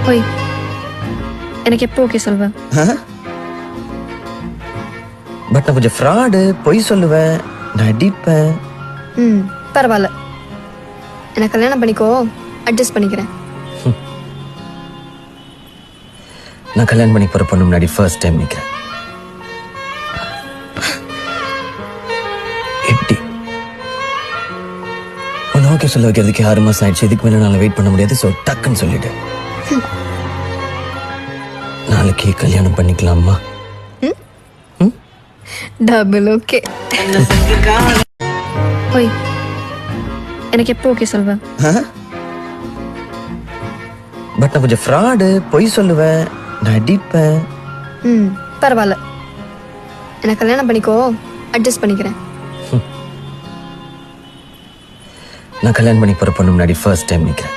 போய் எனக்கு எப்போ ஓகே சொல்வேன்? பட் நான் கொஞ்சம் ஃப்ராடு, பொய் சொல்லுவேன், நான் அடிப்பேன். பரவாயில்ல, எனக்கு கல்யாணம் பண்ணிக்கோ, அட்ஜஸ்ட் பண்ணிக்கிறேன். நான் கல்யாணம் பண்ணி போற பொண்ணு முன்னாடி ஃபர்ஸ்ட் டைம் நிக்கிறேன். எப்படி உன்னை ஓகே சொல்ல வைக்கிறதுக்கு 6 மாசம் ஆயிடுச்சு. இதுக்கு மேல நான் வெயிட் பண்ண முடியாது. ஸோ டக்குன்னு சொல்லிட்டு நாளைக்கு கல்யாணம் பண்ணிக்கலாமா? Double okay. போய் எனக்கு எப்போ ஓகே சொல்வேன்? பட் நான் கொஞ்சம் ஃப்ராடு, பொய் சொல்லுவேன், நான் அடிப்பேன். பரவாயில்ல, எனக்கு கல்யாணம் பண்ணிக்கோ, அட்ஜஸ்ட் பண்ணிக்கிறேன். நான் கல்யாணம் பண்ணி போற பொண்ணு முன்னாடி ஃபர்ஸ்ட் டைம் நிக்கிறேன்.